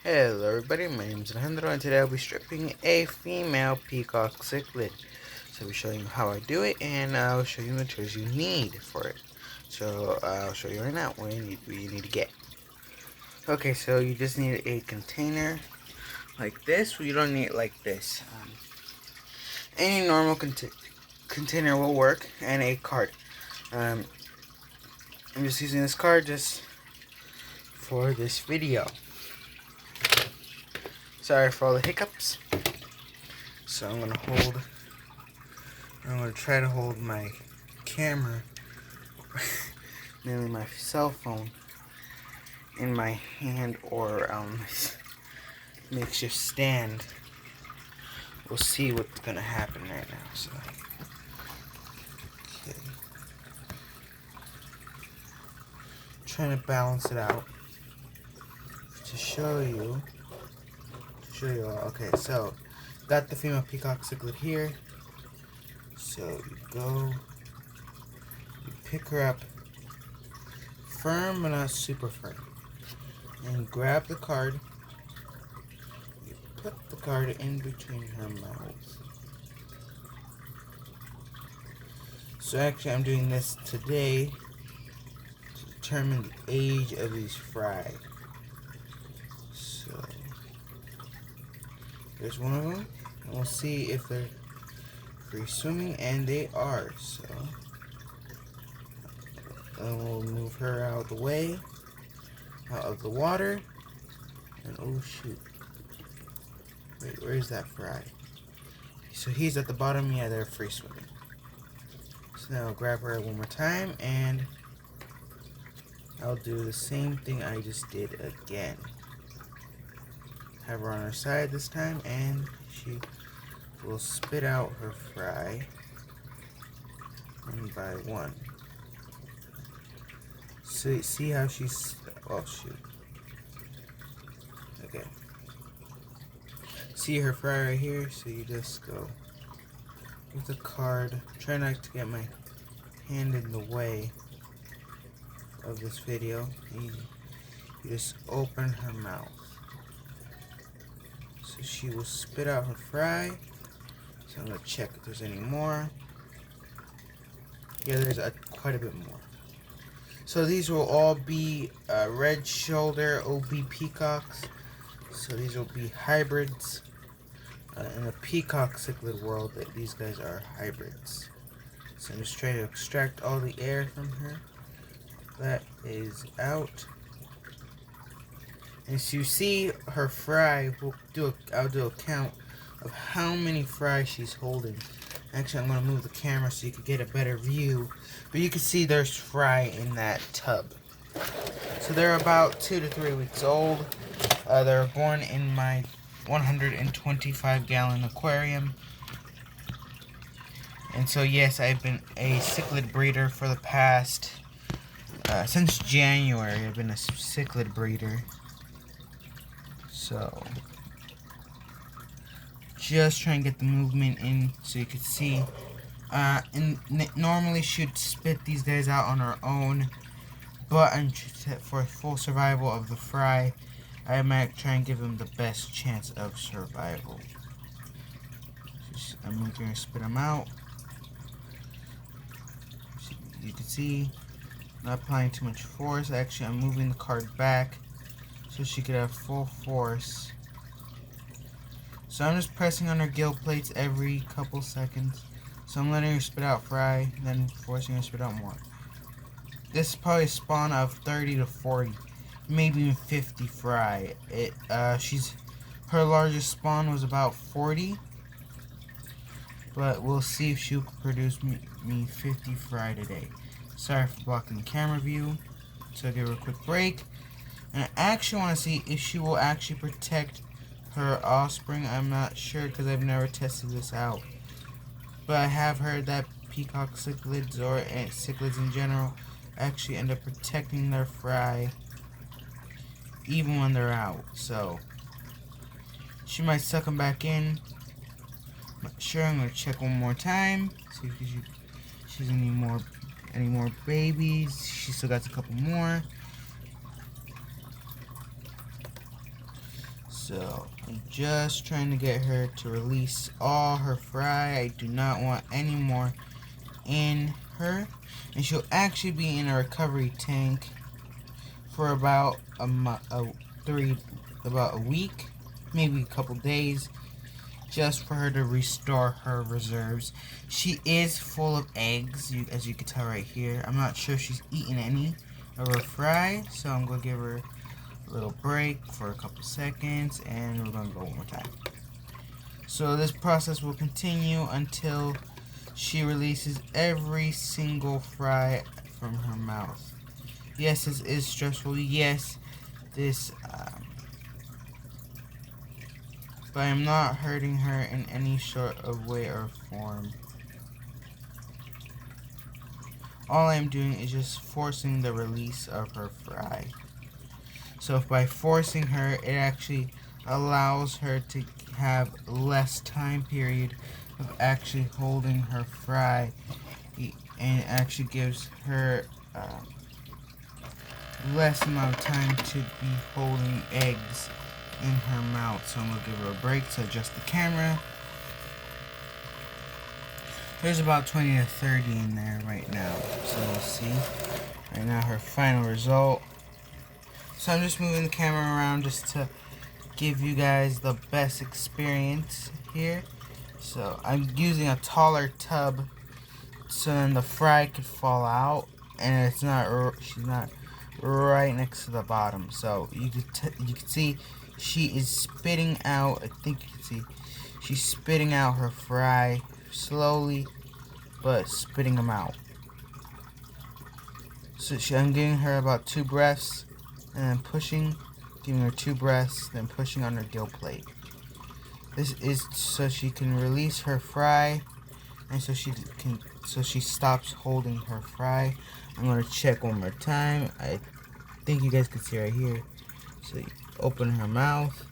Hello everybody, my name is Alejandro and today I'll be stripping a female peacock cichlid. So I'll be showing you how I do it and I'll show you the tools you need for it. So I'll show you right now what you need to get. Okay, so you just need a container like this. You don't need it like this. Any normal container will work, and a card. I'm just using this card just for this video. Sorry for all the hiccups. So I'm gonna try to hold my camera, mainly my cell phone, in my hand or this makeshift stand. We'll see what's gonna happen right now. So, okay, trying to balance it out to show you. Okay, so got the female peacock cichlid here. So you pick her up firm but not super firm, and grab the card. You put the card in between her mouths. So actually I'm doing this today to determine the age of these fry. So there's one of them, and we'll see if they're free swimming, and they are. So we'll move her out of the way, out of the water, and oh shoot, wait, where is that fry? So he's at the bottom. Yeah, they're free swimming. So now I'll grab her one more time, and I'll do the same thing I just did again. Have her on her side this time, and she will spit out her fry one by one. So see how she's, oh shoot. Okay. See her fry right here? So you just go with the card. Try not to get my hand in the way of this video. You just open her mouth. So she will spit out her fry. So I'm going to check if there's any more. Yeah, there's quite a bit more. So these will all be red shoulder OB peacocks. So these will be hybrids. In the peacock cichlid world, that these guys are hybrids. So I'm just trying to extract all the air from her. That is out. As you see her fry, I'll do a count of how many fry she's holding. Actually, I'm going to move the camera so you can get a better view. But you can see there's fry in that tub. So they're about 2 to 3 weeks old. They're born in my 125-gallon aquarium. And so yes, I've been a cichlid breeder for the past, since January, I've been a cichlid breeder. So, just try and get the movement in so you can see. Normally she'd spit these guys out on her own, but for full survival of the fry, I might try and give them the best chance of survival. I'm going to spit them out. You can see, not applying too much force. Actually, I'm moving the card back so she could have full force. So I'm just pressing on her gill plates every couple seconds. So I'm letting her spit out fry, then forcing her to spit out more. This is probably a spawn of 30 to 40, maybe even 50 fry. Her largest spawn was about 40, but we'll see if she'll produce me 50 fry today. Sorry for blocking the camera view. So I'll give her a quick break. And I actually want to see if she will actually protect her offspring. I'm not sure because I've never tested this out. But I have heard that peacock cichlids, or cichlids in general, actually end up protecting their fry even when they're out. So she might suck them back in. I'm not sure. I'm going to check one more time. See if she's any more babies. She still got a couple more. So I'm just trying to get her to release all her fry. I do not want any more in her, and she'll actually be in a recovery tank for about about a week, maybe a couple days, just for her to restore her reserves. She is full of eggs, as you can tell right here. I'm not sure if she's eaten any of her fry, so I'm gonna give her a little break for a couple seconds, and we're gonna go one more time. So this process will continue until she releases every single fry from her mouth. Yes, this is stressful. Yes, this, but I'm not hurting her in any sort of way or form. All I'm doing is just forcing the release of her fry. So if by forcing her, it actually allows her to have less time period of actually holding her fry, and actually gives her less amount of time to be holding eggs in her mouth. So I'm gonna give her a break to adjust the camera. There's about 20 to 30 in there right now, so we'll see. Right now her final result. So I'm just moving the camera around just to give you guys the best experience here. So I'm using a taller tub so then the fry could fall out, and she's not right next to the bottom. So you can see she is spitting out. I think you can see she's spitting out her fry slowly, but spitting them out. So I'm giving her about 2 breaths, and then pushing, giving her 2 breaths, then pushing on her gill plate. This is so she can release her fry, and so she stops holding her fry. I'm gonna check one more time. I think you guys can see right here. So you open her mouth.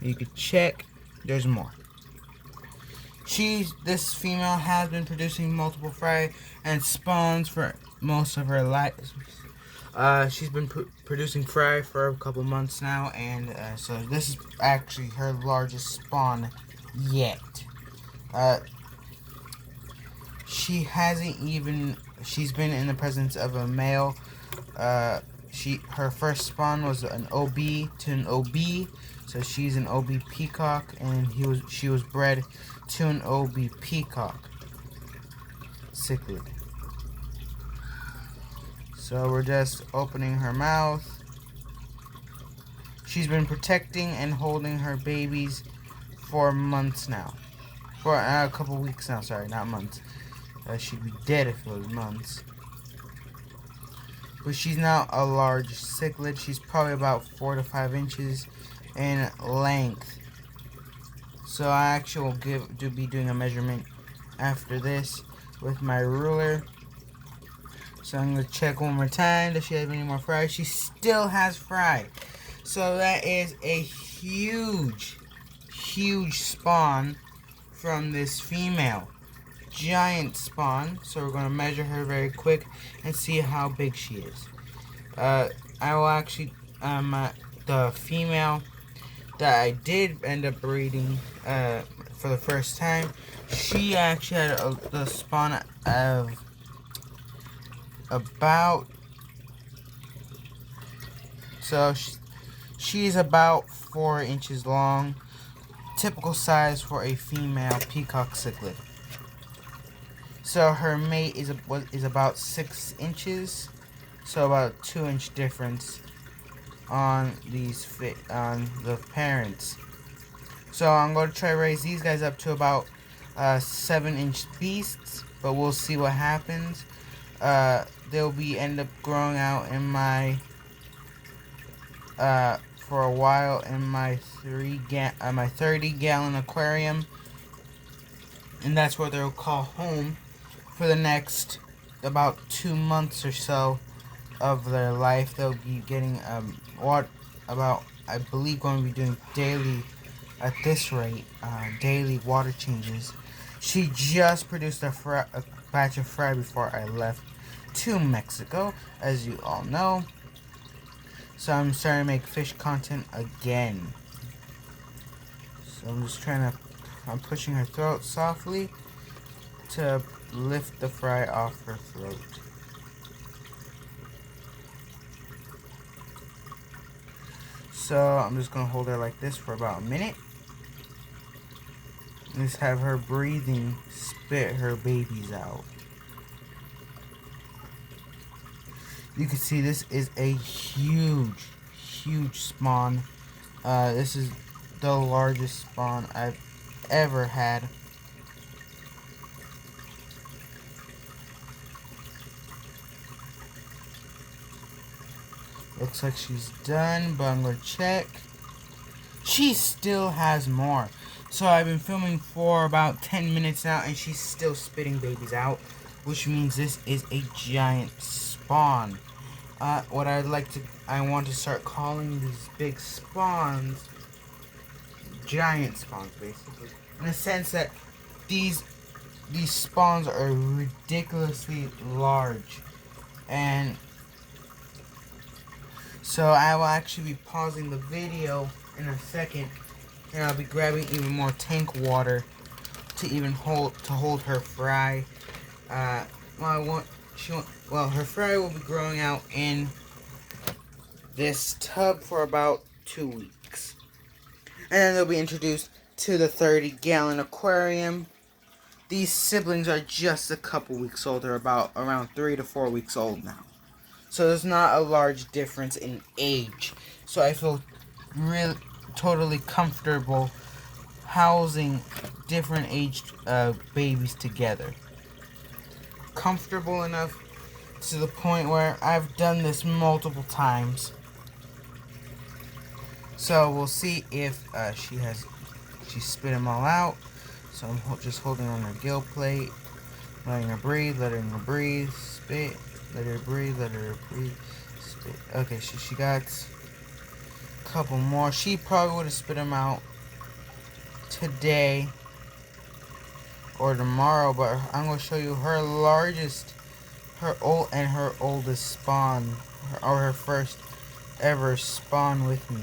You can check. There's more. This female has been producing multiple fry and spawns for most of her life. She's been producing fry for a couple months now, and so this is actually her largest spawn yet. She's been in the presence of a male. Her first spawn was an OB to an OB, so she's an OB peacock, and she was bred to an OB peacock cichlid. So we're just opening her mouth. She's been protecting and holding her babies for months now. For a couple weeks now, sorry, not months. She'd be dead if it was months. But she's now a large cichlid. She's probably about 4 to 5 inches in length. So I actually will be doing a measurement after this with my ruler. So I'm going to check one more time. Does she have any more fry? She still has fry. So that is a huge, huge spawn from this female. Giant spawn. So we're going to measure her very quick and see how big she is. I will actually, the female that I did end up breeding for the first time, she actually had the spawn of about, so she's about 4 inches long, typical size for a female peacock cichlid. So her mate is about 6 inches, so about a 2-inch difference on the parents. So I'm going to try to raise these guys up to about 7-inch beasts, but we'll see what happens. They'll end up growing out in my for a while in my 30-gallon aquarium, and that's where they'll call home for the next about 2 months or so of their life. They'll be getting I believe going to be doing daily, at this rate, daily water changes. She just produced a batch of fry before I left to Mexico, as you all know. So I'm starting to make fish content again. So I'm just I'm pushing her throat softly to lift the fry off her throat. So I'm just gonna hold her like this for about a minute. And just have her breathing spit her babies out. You can see this is a huge spawn. This is the largest spawn I've ever had. Looks like she's done, but I'm gonna check. She still has more. So I've been filming for about 10 minutes now, and she's still spitting babies out, which means this is a giant spawn. I want to start calling these big spawns giant spawns, basically, in the sense that these spawns are ridiculously large. And so I will actually be pausing the video in a second, and I'll be grabbing even more tank water to hold her fry. Her fry will be growing out in this tub for about 2 weeks, and then they'll be introduced to the 30-gallon aquarium. These siblings are just a couple weeks old. They're around 3 to 4 weeks old now. So there's not a large difference in age. So I feel really totally comfortable housing different aged babies together. Comfortable enough to the point where I've done this multiple times. So we'll see if she spit them all out. So I'm just holding on her gill plate, letting her breathe, spit, let her breathe, spit. Okay, she got a couple more. She probably would have spit them out today or tomorrow, but I'm going to show you her oldest spawn, her first ever spawn with me.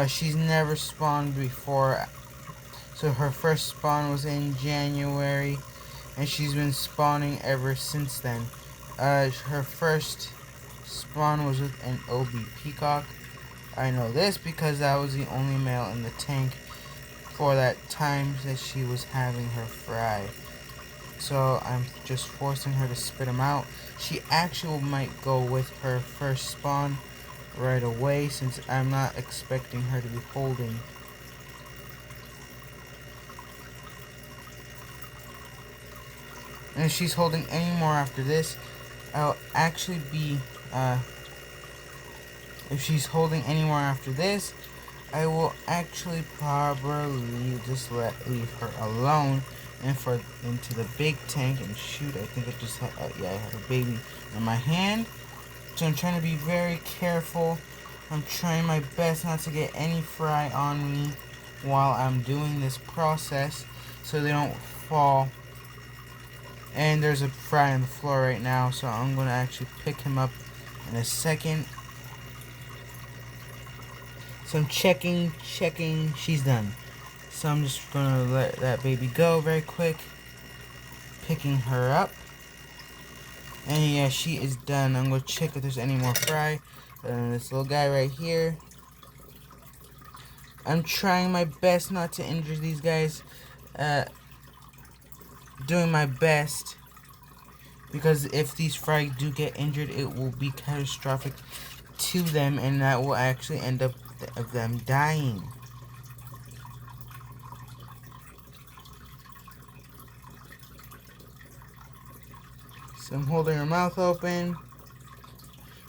She's never spawned before, so her first spawn was in January, and she's been spawning ever since then. Her first spawn was with an OB peacock. I know this because that was the only male in the tank for that time that she was having her fry. So I'm just forcing her to spit them out. She actually might go with her first spawn right away, since I'm not expecting her to be holding. And if she's holding any more after this, I'll actually be, if she's holding any more after this, I will actually probably just leave her alone into the big tank. And shoot, I think I just had, I have a baby in my hand. So I'm trying to be very careful. I'm trying my best not to get any fry on me while I'm doing this process, so they don't fall. And there's a fry on the floor right now, so I'm going to actually pick him up in a second. So I'm checking, she's done. So I'm just going to let that baby go very quick. Picking her up. And yeah, she is done. I'm going to check if there's any more fry. And this little guy right here. I'm trying my best not to injure these guys. Doing my best. Because if these fry do get injured, it will be catastrophic to them. And that will actually end up of them dying. So I'm holding her mouth open.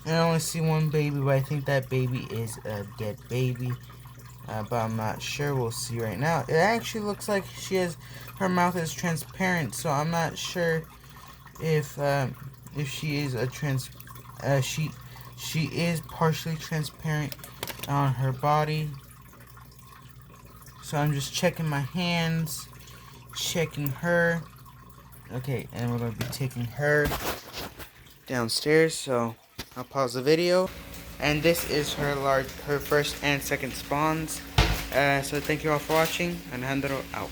And I only see one baby, but I think that baby is a dead baby. But I'm not sure. We'll see right now. It actually looks like her mouth is transparent, so I'm not sure if she is she is partially transparent on her body. So I'm just checking my hands, checking her. Okay, and we're going to be taking her downstairs, so I'll pause the video. And this is her first and second spawns. So thank you all for watching, and Alejandro out.